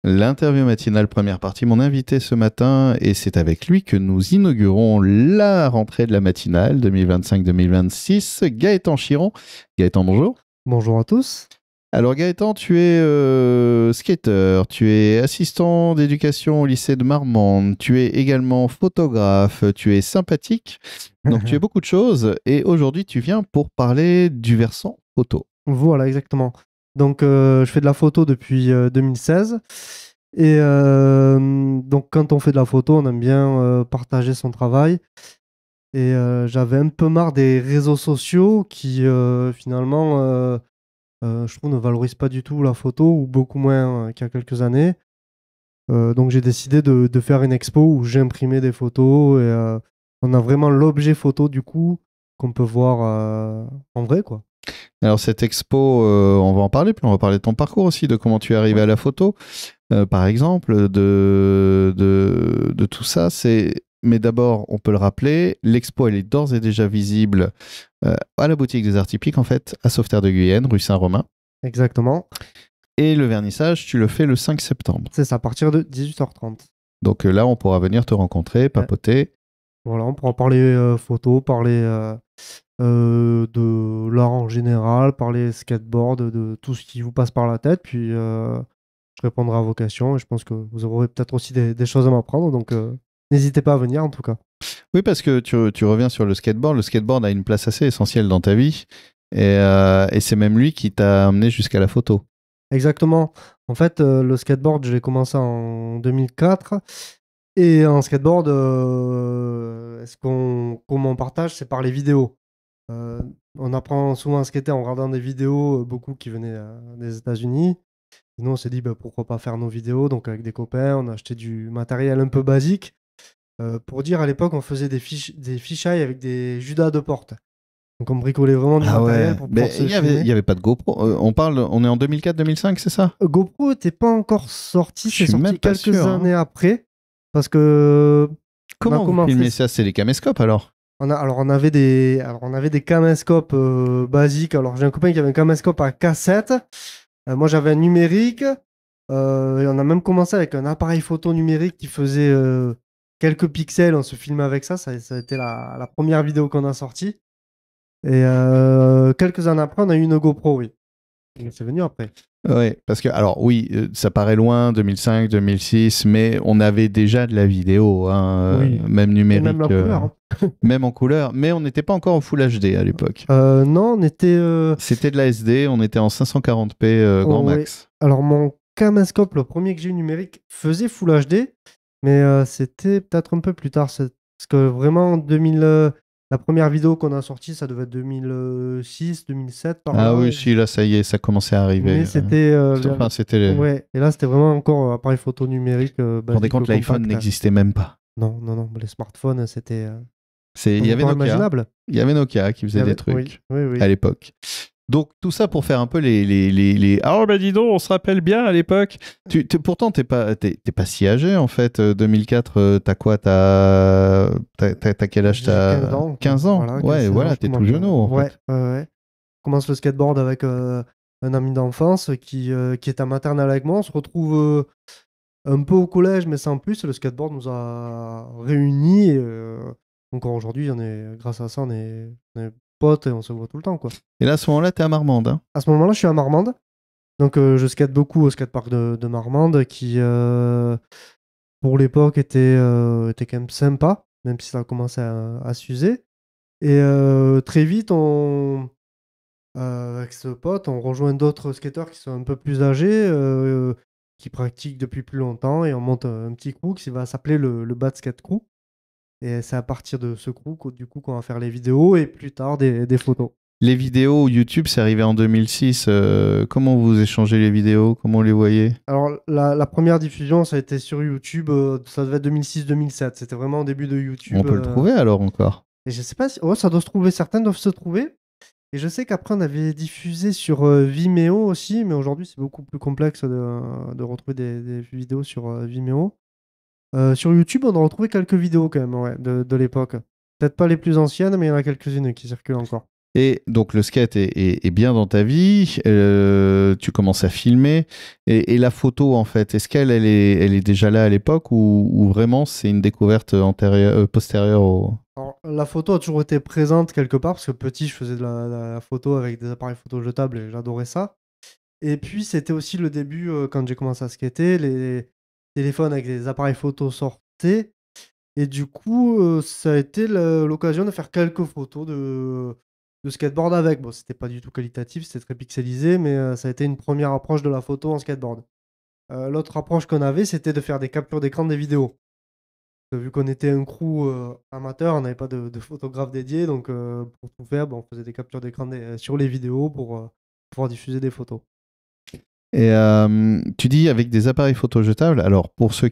L'interview matinale première partie, mon invité ce matin, et c'est avec lui que nous inaugurons la rentrée de la matinale 2025-2026, Gaëtan Chiron. Gaëtan, bonjour. Bonjour à tous. Alors Gaëtan, tu es skater, tu es assistant d'éducation au lycée de Marmande, tu es également photographe, tu es sympathique, donc tu es beaucoup de choses, et aujourd'hui tu viens pour parler du versant photo. Voilà, exactement. Donc, je fais de la photo depuis 2016. Et donc, quand on fait de la photo, on aime bien partager son travail. Et j'avais un peu marre des réseaux sociaux qui, finalement, je trouve, ne valorisent pas du tout la photo, ou beaucoup moins qu'il y a quelques années. Donc, j'ai décidé de faire une expo où j'imprimais des photos. Et on a vraiment l'objet photo, du coup, qu'on peut voir en vrai, quoi. Alors cette expo, on va en parler, puis on va parler de ton parcours aussi, de comment tu es arrivé Ouais. à la photo, par exemple, de tout ça. Mais d'abord, on peut le rappeler, l'expo, elle est d'ores et déjà visible à la boutique des Arts Typiques, en fait, à Sauveterre de Guyenne, rue Saint-Romain. Exactement. Et le vernissage, tu le fais le 5 septembre. C'est ça, à partir de 18h30. Donc là, on pourra venir te rencontrer, Ouais. papoter. Voilà, on pourra parler photo, parler de l'art en général, parler skateboard, de tout ce qui vous passe par la tête. Puis je répondrai à vos questions et je pense que vous aurez peut-être aussi des choses à m'apprendre. Donc n'hésitez pas à venir en tout cas. Oui, parce que tu reviens sur le skateboard. Le skateboard a une place assez essentielle dans ta vie. Et c'est même lui qui t'a amené jusqu'à la photo. Exactement. En fait, le skateboard, je l'ai commencé en 2004. Et en skateboard, comment on partage, c'est par les vidéos. Euh, on apprend souvent à skater en regardant des vidéos, beaucoup qui venaient des États-Unis. Et nous, on s'est dit, bah, pourquoi pas faire nos vidéos. Donc, avec des copains, on a acheté du matériel un peu basique. Pour dire, à l'époque, on faisait des fisheye avec des Judas de porte. Donc, on bricolait vraiment du Ah matériel ouais, pour pouvoir mais se il filmer. y avait pas de GoPro. On est en 2004-2005, c'est ça? GoPro n'était pas encore sorti, Je c'est suis même sorti pas quelques sûr, hein. années après. Parce que on a Comment vous commencé. filmez ça? C'est les caméscopes alors? On avait des caméscopes basiques. Alors, j'ai un copain qui avait un caméscope à cassette. Moi, j'avais un numérique. Et on a même commencé avec un appareil photo numérique qui faisait quelques pixels. On se filmait avec ça. Ça a été la première vidéo qu'on a sortie. Et quelques années après, on a eu une GoPro, oui. Et c'est venu après. Oui, parce que, alors oui, ça paraît loin, 2005, 2006, mais on avait déjà de la vidéo, hein, Oui. même Et même la numérique, couleur, hein. même en couleur, mais on n'était pas encore en Full HD à l'époque. Non, on était. C'était de la SD, on était en 540p grand Oh, oui. max. Alors, mon caméscope, le premier que j'ai eu numérique, faisait Full HD, mais c'était peut-être un peu plus tard. Parce que vraiment, la première vidéo qu'on a sortie, ça devait être 2006, 2007 par Ah là. oui, si, là, ça y est, ça commençait à arriver. Mais c'était. Enfin, c'était. Vous Ouais, et là, c'était vraiment encore appareil photo numérique vous rendez basique, compte, l'iPhone compact. n'existait même pas. Non, non, non, les smartphones, c'était Il y avait encore Nokia. imaginable. Il y avait Nokia qui Il y faisait des avait. Oui, trucs oui, à oui. l'époque. Donc, tout ça pour faire un peu les... Ah, bah dis donc, on se rappelle bien à l'époque. Pourtant, t'es pas si âgé, en fait. 2004, t'as quoi? T'as quel âge? J'ai 15 T'as ans. 15 ans? Voilà, Ouais, 15-16 ans, voilà, je t'es tout commence. jeune, en Ouais, fait. ouais, ouais. Je commence le skateboard avec un ami d'enfance qui est à maternelle avec moi. On se retrouve un peu au collège, mais sans plus. Le skateboard nous a réunis. Et, encore aujourd'hui, grâce à ça, on est potes et on se voit tout le temps, quoi. Et là, à ce moment-là, t'es à Marmande, hein. À ce moment-là, je suis à Marmande. Donc, je skate beaucoup au skatepark de Marmande, qui, pour l'époque, était quand même sympa, même si ça a commencé à s'user. Et très vite, avec ce pote, on rejoint d'autres skateurs qui sont un peu plus âgés, qui pratiquent depuis plus longtemps, et on monte un petit crew qui va s'appeler le Bad Skate Crew. Et c'est à partir de ce crew du coup, qu'on va faire les vidéos et plus tard des photos. Les vidéos YouTube, c'est arrivé en 2006. Comment vous échangez les vidéos? Comment vous les voyez? Alors, la première diffusion, ça a été sur YouTube, ça devait être 2006-2007. C'était vraiment au début de On YouTube. peut le trouver alors encore. Et je sais pas si. Oh, ça doit se trouver, certains doivent se trouver. Et je sais qu'après, on avait diffusé sur Vimeo aussi, mais aujourd'hui, c'est beaucoup plus complexe de retrouver des vidéos sur Vimeo. Sur YouTube, on a retrouvé quelques vidéos quand même, ouais, de l'époque. Peut-être pas les plus anciennes, mais il y en a quelques-unes qui circulent encore. Et donc le skate est bien dans ta vie, tu commences à filmer, et la photo en fait, est-ce elle est déjà là à l'époque ou vraiment c'est une découverte postérieure au... Alors, la photo a toujours été présente quelque part, parce que petit, je faisais de la photo avec des appareils photo jetables et j'adorais ça. Et puis, c'était aussi le début, quand j'ai commencé à skater, les téléphones avec des appareils photo sortaient. Et du coup, ça a été l'occasion de faire quelques photos de skateboard avec. Bon, c'était pas du tout qualitatif, c'était très pixelisé, mais ça a été une première approche de la photo en skateboard. L'autre approche qu'on avait, c'était de faire des captures d'écran des vidéos. Vu qu'on était un crew amateur, on n'avait pas de photographe dédié, donc pour tout faire, on faisait des captures d'écran sur les vidéos pour pouvoir diffuser des photos. Et tu dis avec des appareils photo jetables, alors pour ceux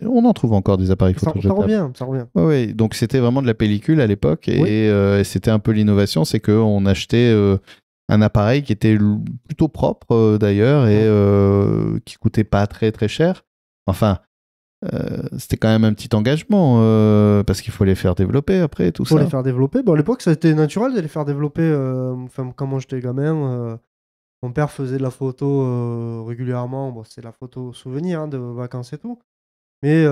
on en trouve encore des appareils Ça, photo ça jetables. revient, ça revient. Ouais, ouais, donc c'était vraiment de la pellicule à l'époque Oui. et c'était un peu l'innovation, c'est qu'on achetait un appareil qui était plutôt propre d'ailleurs et qui coûtait pas très très cher. Enfin, c'était quand même un petit engagement parce qu'il faut les faire développer après tout Pour les ça. faire développer. Bon, à l'époque, ça a été naturel de les faire développer. Enfin, quand moi j'étais gamin, mon père faisait de la photo régulièrement. Bon, c'est la photo souvenir, hein, de vacances et tout. Mais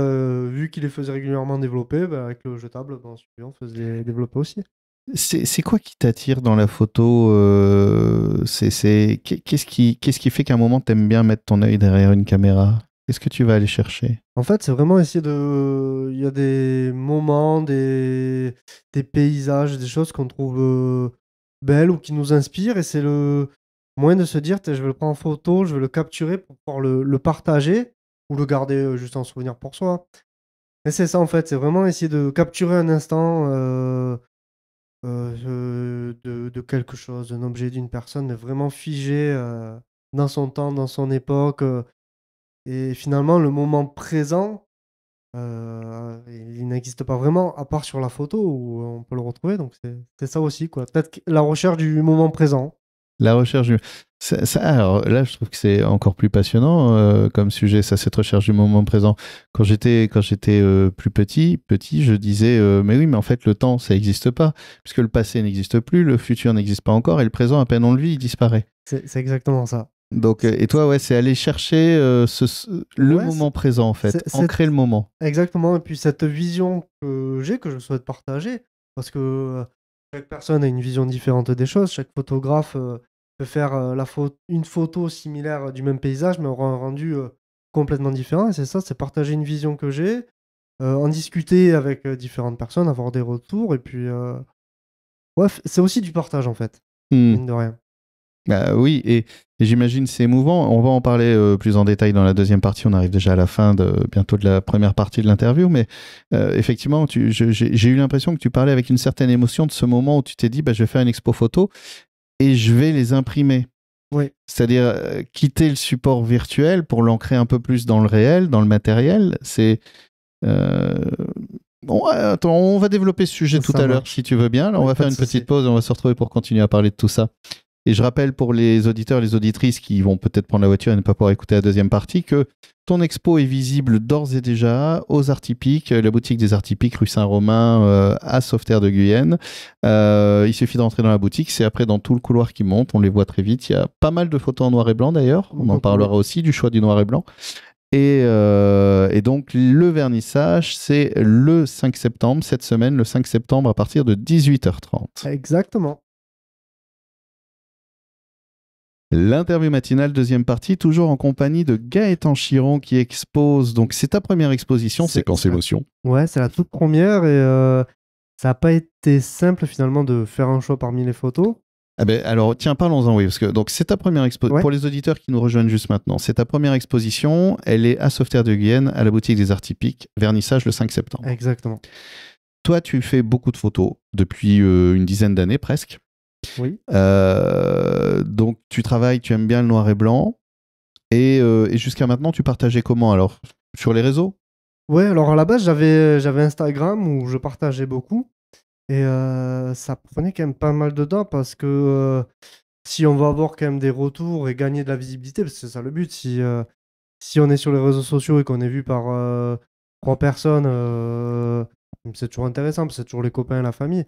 vu qu'il les faisait régulièrement développer, avec le jetable, on faisait développer aussi. C'est quoi qui t'attire dans la photo qu'est-ce qui fait qu'à un moment t'aimes bien mettre ton œil derrière une caméra? Qu'est-ce que tu vas aller chercher? En fait, c'est vraiment essayer de. Il y a des moments, des paysages, des choses qu'on trouve belles ou qui nous inspirent. Et c'est le moyen de se dire, je vais le prendre en photo, je vais le capturer pour pouvoir le partager ou le garder juste en souvenir pour soi. Mais c'est ça, en fait. C'est vraiment essayer de capturer un instant de quelque chose, d'un objet, d'une personne, mais vraiment figé dans son temps, dans son époque. Et finalement, le moment présent. Il n'existe pas vraiment, à part sur la photo où on peut le retrouver. Donc c'est ça aussi, quoi. Peut-être la recherche du moment présent. La recherche du... alors là, je trouve que c'est encore plus passionnant comme sujet, ça, cette recherche du moment présent. Quand j'étais plus petit, je disais, mais oui, mais en fait, le temps, ça n'existe pas, puisque le passé n'existe plus, le futur n'existe pas encore, et le présent, à peine on le vit, il disparaît. C'est exactement ça. Donc, C'est- et toi, ouais, c'est aller chercher le Ouais, moment présent, en fait, ancrer le moment. exactement. Et puis cette vision que j'ai, que je souhaite partager, parce que chaque personne a une vision différente des choses. Chaque photographe peut faire une photo similaire du même paysage, mais aura un rendu complètement différent. Et c'est ça, c'est partager une vision que j'ai, en discuter avec différentes personnes, avoir des retours. Et puis, ouais, c'est aussi du partage, en fait, Hmm. mine de rien. Oui, et j'imagine c'est émouvant. On va en parler plus en détail dans la deuxième partie. On arrive déjà à la fin bientôt de la première partie de l'interview, mais effectivement, j'ai eu l'impression que tu parlais avec une certaine émotion de ce moment où tu t'es dit, bah, je vais faire une expo photo et je vais les imprimer. Oui, C'est-à-dire quitter le support virtuel pour l'ancrer un peu plus dans le réel, dans le matériel. C'est euh, bon, attends, on va développer ce sujet tout ça à l'heure marche. si tu veux bien. Là, on Oui, va pas faire de une petite souci. pause et on va se retrouver pour continuer à parler de tout ça. Et je rappelle pour les auditeurs, les auditrices qui vont peut-être prendre la voiture et ne pas pouvoir écouter la deuxième partie que ton expo est visible d'ores et déjà aux Arts Typiques, la boutique des Arts Typiques, rue Saint-Romain, à Sauveterre de Guyenne. Il suffit d'entrer dans la boutique, c'est après dans tout le couloir qui monte, on les voit très vite. Il y a pas mal de photos en noir et blanc d'ailleurs, on en Beaucoup, oui. parlera aussi du choix du noir et blanc. Et donc le vernissage, c'est le 5 septembre, cette semaine, le 5 septembre à partir de 18h30. Exactement. L'interview matinale, deuxième partie, toujours en compagnie de Gaëtan Chiron qui expose. Donc, c'est ta première exposition, Séquence C'est Émotion. Ouais, c'est la toute première et ça n'a pas été simple finalement de faire un choix parmi les photos. Ah ben, alors, tiens, parlons-en, oui, parce que donc, c'est ta première exposition. Ouais, Pour les auditeurs qui nous rejoignent juste maintenant, c'est ta première exposition. Elle est à Sauveterre de Guyenne, à la boutique des Arts Typiques, vernissage le 5 septembre. exactement. Toi, tu fais beaucoup de photos depuis une dizaine d'années presque. Oui. Donc, tu travailles, tu aimes bien le noir et blanc. Et jusqu'à maintenant, tu partageais comment alors? Sur les réseaux? Ouais, alors à la base, j'avais Instagram où je partageais beaucoup et ça prenait quand même pas mal de temps parce que si on veut avoir quand même des retours et gagner de la visibilité, parce que c'est ça le but, si on est sur les réseaux sociaux et qu'on est vu par 3 personnes, c'est toujours intéressant, parce que c'est toujours les copains et la famille.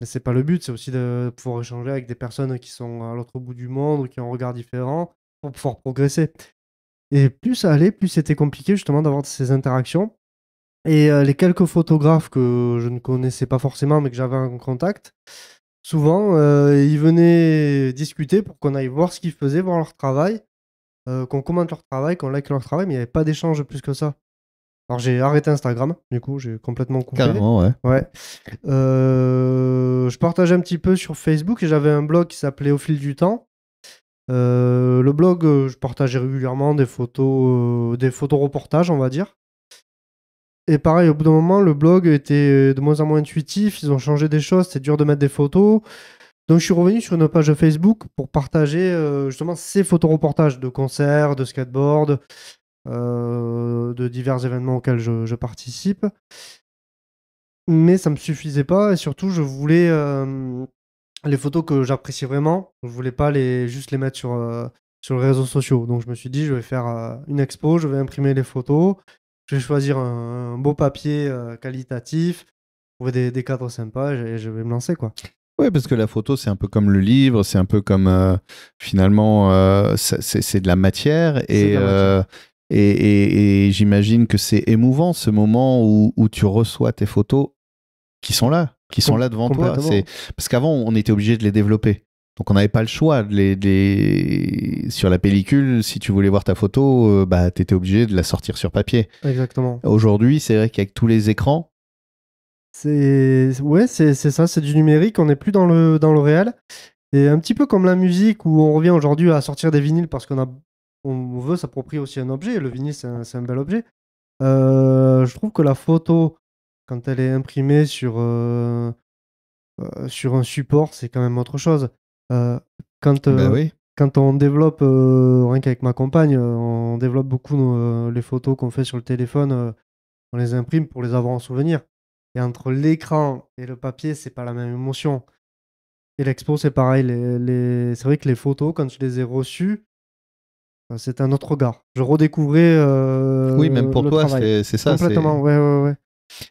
Mais c'est pas le but, c'est aussi de pouvoir échanger avec des personnes qui sont à l'autre bout du monde ou qui ont un regard différent pour pouvoir progresser. Et plus ça allait, plus c'était compliqué justement d'avoir ces interactions. Et les quelques photographes que je ne connaissais pas forcément, mais que j'avais en contact, souvent, ils venaient discuter pour qu'on aille voir ce qu'ils faisaient, voir leur travail, qu'on commente leur travail, qu'on like leur travail, mais il n'y avait pas d'échange plus que ça. Alors j'ai arrêté Instagram, du coup, j'ai complètement coupé. Carrément, ouais. Ouais. Je partageais un petit peu sur Facebook et j'avais un blog qui s'appelait Au fil du temps. Le blog, je partageais régulièrement des photos reportages, on va dire. Et pareil, au bout d'un moment, le blog était de moins en moins intuitif. Ils ont changé des choses, c'est dur de mettre des photos. Donc je suis revenu sur une page Facebook pour partager justement ces photos reportages de concerts, de skateboard, de divers événements auxquels je participe. Mais ça me suffisait pas et surtout je voulais les photos que j'appréciais vraiment, je voulais pas juste les mettre sur les réseaux sociaux. Donc je me suis dit, je vais faire une expo, je vais imprimer les photos, je vais choisir un beau papier qualitatif, trouver des cadres sympas et je vais me lancer quoi. Ouais, parce que la photo, c'est un peu comme le livre, c'est un peu comme finalement, c'est de la matière C'est de la matière. Et j'imagine que c'est émouvant ce moment où tu reçois tes photos qui sont là devant toi. Complètement. Parce qu'avant, on était obligé de les développer. Donc on n'avait pas le choix sur la pellicule. Si tu voulais voir ta photo, bah, tu étais obligé de la sortir sur papier. Exactement. Aujourd'hui, c'est vrai qu'avec tous les écrans, Ouais, c'est ça, c'est du numérique, on n'est plus dans le réel. Et un petit peu comme la musique où on revient aujourd'hui à sortir des vinyles parce on veut s'approprier aussi un objet. Et le vinyle, c'est un bel objet. Je trouve que la photo, quand elle est imprimée sur un support, c'est quand même autre chose. Euh, quand, bah euh, oui. quand on développe, rien qu'avec ma compagne, on développe beaucoup les photos qu'on fait sur le téléphone, on les imprime pour les avoir en souvenir. Et entre l'écran et le papier, c'est pas la même émotion. Et l'expo, c'est pareil. C'est vrai que les photos, quand je les ai reçues, c'est un autre regard. Je redécouvrais Oui, même pour le toi, travail. c'est ça. Complètement, ouais, ouais, ouais.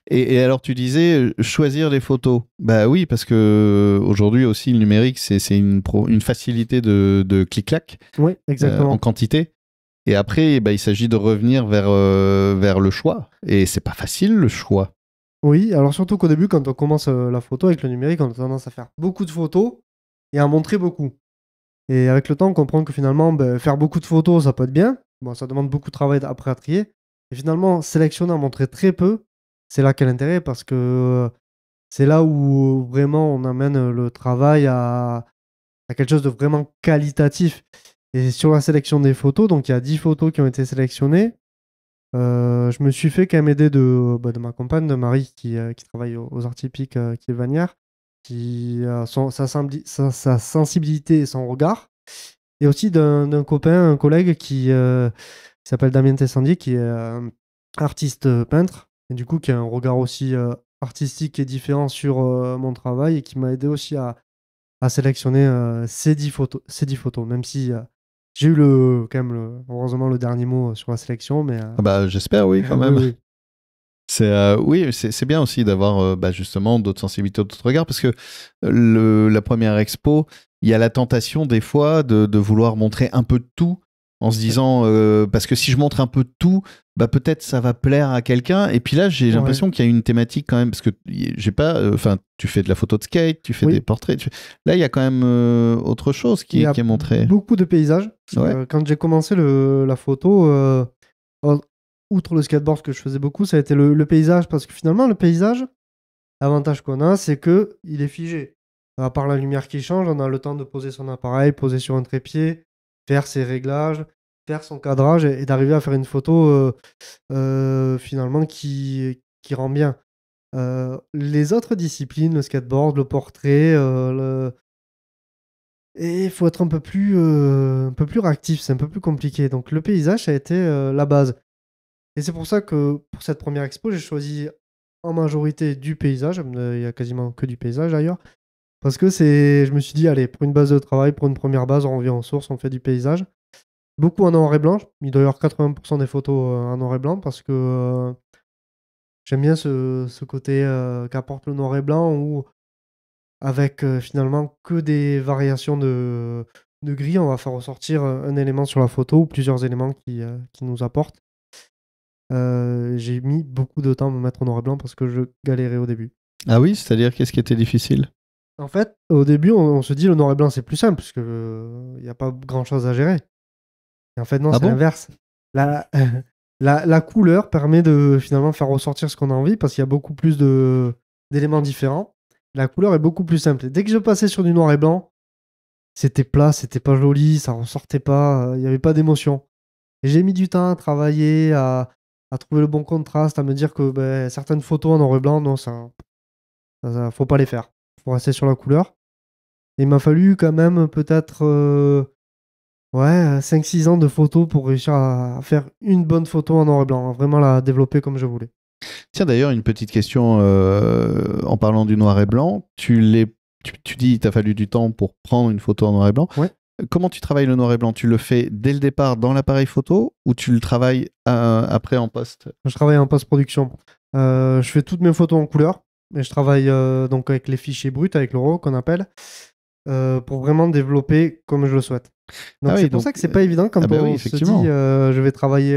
Et alors, tu disais choisir les photos. Bah oui, parce que aujourd'hui aussi, le numérique, c'est une facilité de clic-clac Oui, en exactement. quantité. Et après, bah, il s'agit de revenir vers le choix. Et c'est pas facile, le choix. Oui, alors surtout qu'au début, quand on commence la photo avec le numérique, on a tendance à faire beaucoup de photos et à montrer beaucoup. Et avec le temps, on comprend que finalement, ben, faire beaucoup de photos, ça peut être bien. Bon, ça demande beaucoup de travail après à trier. Et finalement, sélectionner, en montrer très peu, c'est là qu'est l'intérêt parce que c'est là où vraiment on amène le travail à quelque chose de vraiment qualitatif. Et sur la sélection des photos, donc il y a 10 photos qui ont été sélectionnées. Je me suis fait quand même aider de ma compagne, de Marie, qui travaille aux Arts Typiques, qui est Vanière, qui a sa sensibilité et son regard. Et aussi d'un copain, un collègue qui s'appelle Damien Tessandier, qui est artiste peintre, et du coup qui a un regard aussi artistique et différent sur mon travail, et qui m'a aidé aussi à sélectionner ces 10 photos, même si j'ai eu quand même heureusement le dernier mot sur la sélection, mais Ah bah, j'espère, oui, quand oui, même. oui. Oui, c'est bien aussi d'avoir bah, justement d'autres sensibilités, d'autres regards, parce que la première expo, il y a la tentation des fois de vouloir montrer un peu de tout en se disant parce que si je montre un peu de tout, bah peut-être ça va plaire à quelqu'un. Et puis là, j'ai Ouais. l'impression qu'il y a une thématique quand même, parce que j'ai pas, enfin, tu fais de la photo de skate, tu fais des Oui, portraits, là il y a quand même autre chose il y a qui est montré. beaucoup de paysages. Ouais. Quand j'ai commencé la photo, en- outre le skateboard que je faisais beaucoup, ça a été le paysage, parce que finalement, le paysage, l'avantage qu'on a, c'est que il est figé. À part la lumière qui change, on a le temps de poser son appareil, poser sur un trépied, faire ses réglages, faire son cadrage et d'arriver à faire une photo finalement qui rend bien. Les autres disciplines, le skateboard, le portrait, et il faut être un peu plus réactif, c'est un peu plus compliqué. Donc le paysage, ça a été la base. Et c'est pour ça que pour cette première expo, j'ai choisi en majorité du paysage. Il y a quasiment que du paysage d'ailleurs. Parce que je me suis dit, allez, pour une base de travail, pour une première base, on revient en source, on fait du paysage. Beaucoup en noir et blanc. Il doit y avoir 80% des photos en noir et blanc parce que j'aime bien ce côté qu'apporte le noir et blanc où avec finalement que des variations de gris. On va faire ressortir un élément sur la photo ou plusieurs éléments qui nous apportent. J'ai mis beaucoup de temps à me mettre en noir et blanc parce que je galérais au début. Ah oui, c'est-à-dire qu'est-ce qui était difficile? En fait, au début, on se dit le noir et blanc c'est plus simple parce que n'y a pas grand-chose à gérer. Et en fait, non, Ah c'est bon? l'inverse. La, la couleur permet de finalement faire ressortir ce qu'on a envie parce qu'il y a beaucoup plus d'éléments différents. La couleur est beaucoup plus simple. Et dès que je passais sur du noir et blanc, c'était plat, c'était pas joli, ça ressortait pas, il n'y avait pas d'émotion. Et j'ai mis du temps à travailler, à trouver le bon contraste, à me dire que ben, certaines photos en noir et blanc, non, ça, faut pas les faire. Faut rester sur la couleur. Et il m'a fallu quand même peut-être ouais, 5-6 ans de photos pour réussir à faire une bonne photo en noir et blanc, à vraiment la développer comme je voulais. Tiens, d'ailleurs, une petite question en parlant du noir et blanc. Tu dis qu'il t'a fallu du temps pour prendre une photo en noir et blanc. Ouais. Comment tu travailles le noir et blanc? Tu le fais dès le départ dans l'appareil photo ou tu le travailles après en post? Je travaille en post-production. Je fais toutes mes photos en couleur. Et je travaille donc avec les fichiers bruts, avec le RAW qu'on appelle, pour vraiment développer comme je le souhaite. Donc Ah c'est oui, pour donc, ça que c'est pas évident quand bah oui, on se dit effectivement. je vais travailler,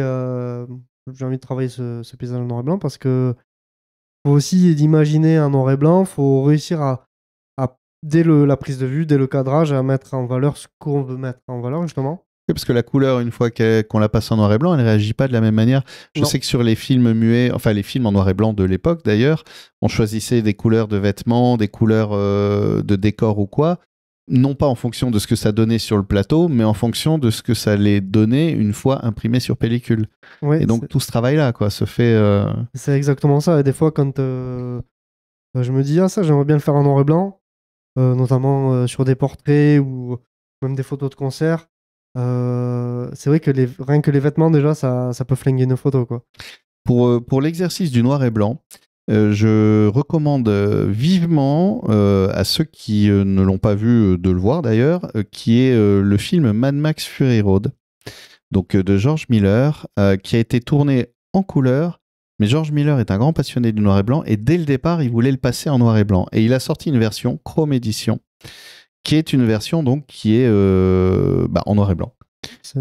j'ai envie de travailler ce paysage en noir et blanc parce que faut aussi d'imaginer un noir et blanc, faut réussir dès la prise de vue, dès le cadrage, à mettre en valeur ce qu'on veut mettre en valeur justement. Oui, parce que la couleur, une fois qu'on la passe en noir et blanc, elle ne réagit pas de la même manière. Je Non. sais que sur les films muets, enfin les films en noir et blanc de l'époque d'ailleurs, on choisissait des couleurs de vêtements, des couleurs de décors ou quoi, non pas en fonction de ce que ça donnait sur le plateau, mais en fonction de ce que ça allait donner une fois imprimé sur pellicule. Ouais, Et donc tout ce travail-là, quoi, se fait. c'est exactement ça. Et des fois, quand je me dis, ah, ça, j'aimerais bien le faire en noir et blanc, notamment sur des portraits ou même des photos de concert. C'est vrai que rien que les vêtements, déjà, ça peut flinguer une photo, quoi. Pour l'exercice du noir et blanc, je recommande vivement à ceux qui ne l'ont pas vu de le voir d'ailleurs, qui est le film Mad Max Fury Road, donc de George Miller, qui a été tourné en couleur. Mais George Miller est un grand passionné du noir et blanc et dès le départ, il voulait le passer en noir et blanc. Et il a sorti une version Chrome Edition, qui est une version donc qui est en noir et blanc.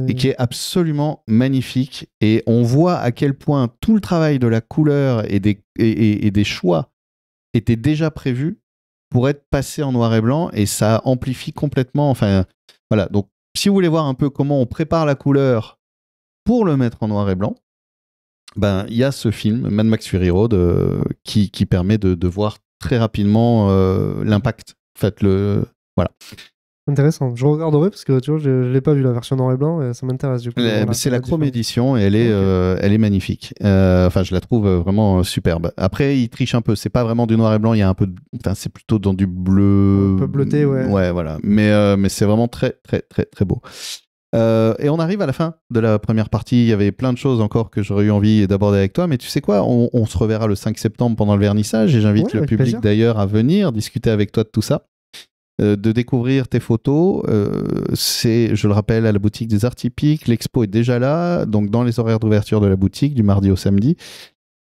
Et qui est absolument magnifique. Et on voit à quel point tout le travail de la couleur et des choix était déjà prévu pour être passé en noir et blanc, et ça amplifie complètement. Enfin, voilà. Donc, si vous voulez voir un peu comment on prépare la couleur pour le mettre en noir et blanc, ben, il y a ce film, Mad Max Fury Road, qui permet de voir très rapidement l'impact. En fait, voilà. Intéressant. Je regarderai parce que tu vois, je l'ai pas vu la version noir et blanc et ça m'intéresse du coup. C'est la Chrome différence. Edition et elle est magnifique. Enfin, je la trouve vraiment superbe. Après, il triche un peu. C'est pas vraiment du noir et blanc. Il y a un peu, enfin, c'est plutôt dans du bleu. Un peu bleuté, ouais. Ouais, voilà. Mais c'est vraiment très, très, très, très beau. Et on arrive à la fin de la première partie. Il y avait plein de choses encore que j'aurais eu envie d'aborder avec toi. Mais tu sais quoi, on se reverra le 5 septembre pendant le vernissage et j'invite le public plaisir. d'ailleurs à venir discuter avec toi de tout ça. De découvrir tes photos. C'est, je le rappelle, à la boutique des Arts Typiques. L'expo est déjà là, donc dans les horaires d'ouverture de la boutique, du mardi au samedi.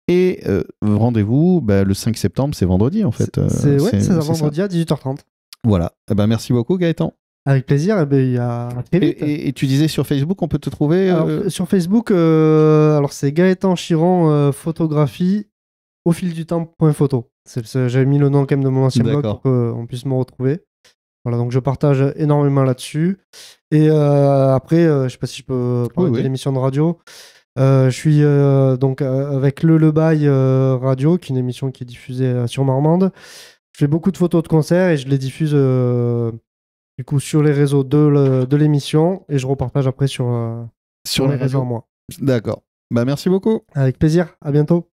Et rendez-vous le 5 septembre, c'est vendredi en fait. C'est vendredi à 18h30. Voilà. Merci beaucoup Gaëtan. Avec plaisir, il y a très vite. Et tu disais sur Facebook, on peut te trouver alors, sur Facebook, alors c'est Gaëtan Chiron photographie au fil du temps.photo. J'avais mis le nom quand même de mon ancien blog pour qu'on puisse me retrouver. Voilà, donc je partage énormément là-dessus. Et après, je sais pas si je peux parler de l'émission de radio. Je suis donc avec Le Bail Radio, qui est une émission qui est diffusée sur Marmande. Je fais beaucoup de photos de concerts et je les diffuse du coup sur les réseaux de l'émission et je repartage après sur les réseaux à moi. D'accord. Merci beaucoup. Avec plaisir. À bientôt.